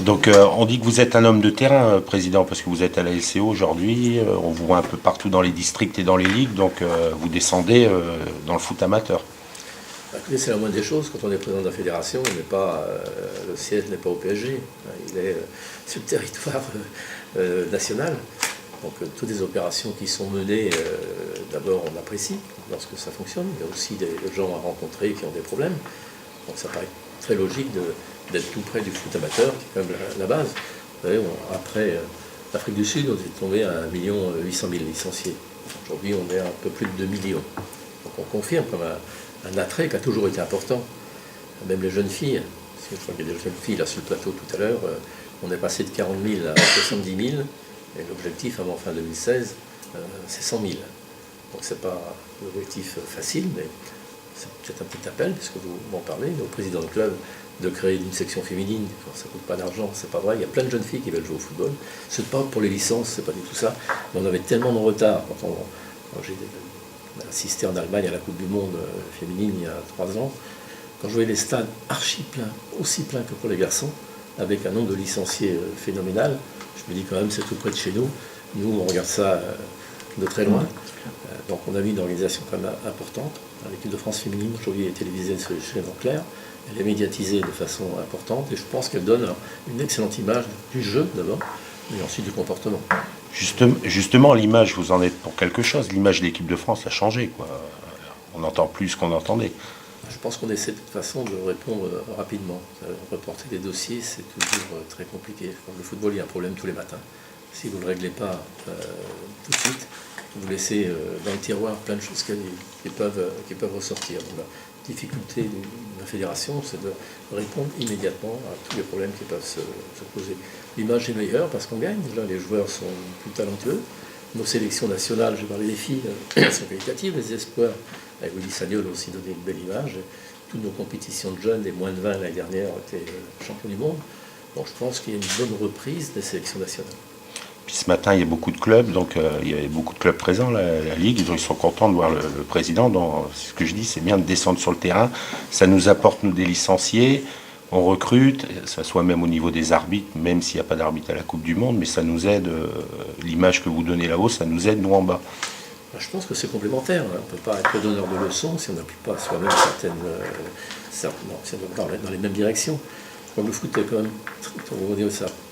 Donc on dit que vous êtes un homme de terrain, président, parce que vous êtes à la LCO aujourd'hui, on vous voit un peu partout dans les districts et dans les ligues, donc vous descendez dans le foot amateur. Écoutez, c'est la moindre des choses. Quand on est président de la fédération, le siège n'est pas au PSG, il est sur le territoire national. Donc toutes les opérations qui sont menées, d'abord on apprécie lorsque ça fonctionne. Il y a aussi des gens à rencontrer qui ont des problèmes. Donc ça paraît très logique d'être tout près du foot amateur, qui est quand même la base. Vous savez, après l'Afrique du Sud, on est tombé à 1 800 000 licenciés. Aujourd'hui, on est à un peu plus de 2 millions. Donc on confirme comme un attrait qui a toujours été important. Même les jeunes filles, parce que je crois qu'il y a des jeunes filles là sur le plateau tout à l'heure, on est passé de 40 000 à 70 000, et l'objectif avant fin 2016, c'est 100 000. Donc c'est pas l'objectif facile, mais c'est peut-être un petit appel, puisque vous m'en parlez, au président du club, de créer une section féminine. Ça ne coûte pas d'argent, c'est pas vrai. Il y a plein de jeunes filles qui veulent jouer au football. C'est pas pour les licences, c'est pas du tout ça. Mais on avait tellement de retard. Quand j'ai assisté en Allemagne à la Coupe du Monde féminine il y a 3 ans, quand je voyais les stades archi pleins, aussi pleins que pour les garçons, avec un nombre de licenciés phénoménal, je me dis quand même c'est tout près de chez nous. Nous, on regarde ça de très loin. Donc on a mis une organisation quand même importante. L'équipe de France féminine aujourd'hui est télévisée sur les chaînes en clair. Elle est médiatisée de façon importante et je pense qu'elle donne une excellente image du jeu d'abord, mais ensuite du comportement. Justement, l'image, vous en êtes pour quelque chose. L'image de l'équipe de France a changé, quoi. On entend plus ce qu'on entendait. Je pense qu'on essaie de toute façon de répondre rapidement. Reporter des dossiers, c'est toujours très compliqué. Le football, il y a un problème tous les matins. Si vous ne le réglez pas tout de suite, vous laissez dans le tiroir plein de choses qui peuvent ressortir. Donc, la difficulté de la fédération, c'est de répondre immédiatement à tous les problèmes qui peuvent se poser. L'image est meilleure parce qu'on gagne. Déjà, les joueurs sont plus talentueux. Nos sélections nationales, j'ai parlé des filles, sont qualitatives. Les espoirs, avec Willy Sagnol, ont aussi donné une belle image. Toutes nos compétitions de jeunes, les moins de 20 l'année dernière, étaient champions du monde. Donc je pense qu'il y a une bonne reprise des sélections nationales. Puis ce matin, il y a beaucoup de clubs, donc il y avait beaucoup de clubs présents, la Ligue. Ils sont contents de voir le président. Donc, ce que je dis, c'est bien de descendre sur le terrain. Ça nous apporte, nous, des licenciés. On recrute, ça soit même au niveau des arbitres, même s'il n'y a pas d'arbitre à la Coupe du Monde, mais ça nous aide, l'image que vous donnez là-haut, ça nous aide, nous, en bas. Je pense que c'est complémentaire. On ne peut pas être donneur de leçons si on n'applique pas soi-même dans les mêmes directions. Comme le foot est quand même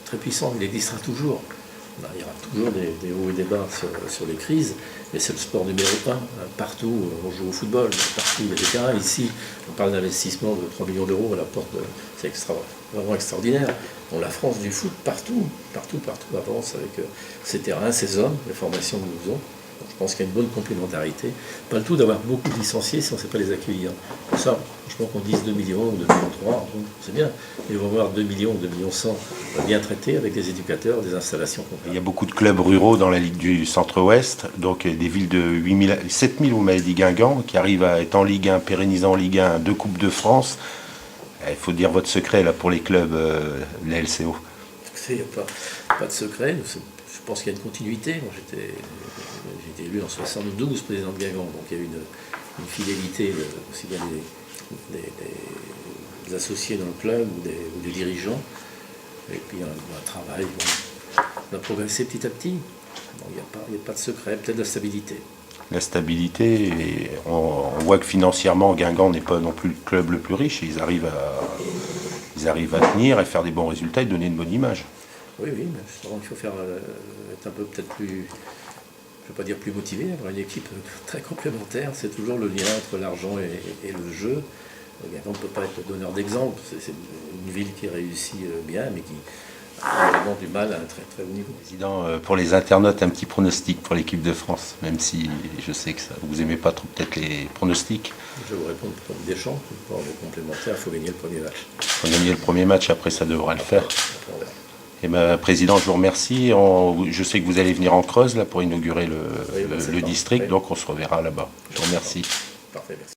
très puissant, il existera toujours. Il y aura toujours des hauts et des bas sur les crises, mais c'est le sport numéro 1. Partout, on joue au football, partout il y a des terrains. Ici, on parle d'investissement de 3 millions d'euros à la porte, c'est vraiment extraordinaire. Donc, la France du foot, partout avance avec ses terrains, ses hommes, les formations que nous faisons. Donc, je pense qu'il y a une bonne complémentarité. Pas le tout d'avoir beaucoup de licenciés si on ne sait pas les accueillir. Pour ça, franchement, qu'on dise 2 millions ou 2 millions 3, c'est bien. Mais il va y avoir 2 millions ou 2 millions 100 bien traités avec des éducateurs, des installations complètes. Il y a beaucoup de clubs ruraux dans la Ligue du Centre-Ouest, donc des villes de 7 000, vous m'avez dit Guingamp, qui arrivent à être en Ligue 1, pérennisant en Ligue 1, 2 Coupes de France. Il faut dire votre secret là, pour les clubs de la LCO. Il n'y a pas de secret. Je pense qu'il y a une continuité. Moi, j'ai été élu en 72 président de Guingamp, donc il y a eu une fidélité aussi bien des associés dans le club ou des dirigeants. Et puis un travail. On a progressé petit à petit. Donc, il n'y a pas de secret, peut-être de la stabilité. La stabilité, et on voit que financièrement, Guingamp n'est pas non plus le club le plus riche. Ils arrivent à tenir et faire des bons résultats et donner une bonne image. Oui, mais justement, il faut être un peu peut-être plus, je ne veux pas dire plus motivé, avoir une équipe très complémentaire. C'est toujours le lien entre l'argent et le jeu. On ne peut pas être donneur d'exemple. C'est une ville qui réussit bien, mais qui a vraiment du mal à un très très haut niveau. Président, pour les internautes, un petit pronostic pour l'équipe de France, même si je sais que vous n'aimez pas trop peut-être les pronostics. Je vais vous répondre comme Deschamps, pour le complémentaire, il faut gagner le premier match. Il faut gagner le premier match, après ça devra le faire. Et Président, je vous remercie. Je sais que vous allez venir en Creuse là, pour inaugurer le district, donc on se reverra là-bas. Je vous remercie. Parfait, merci.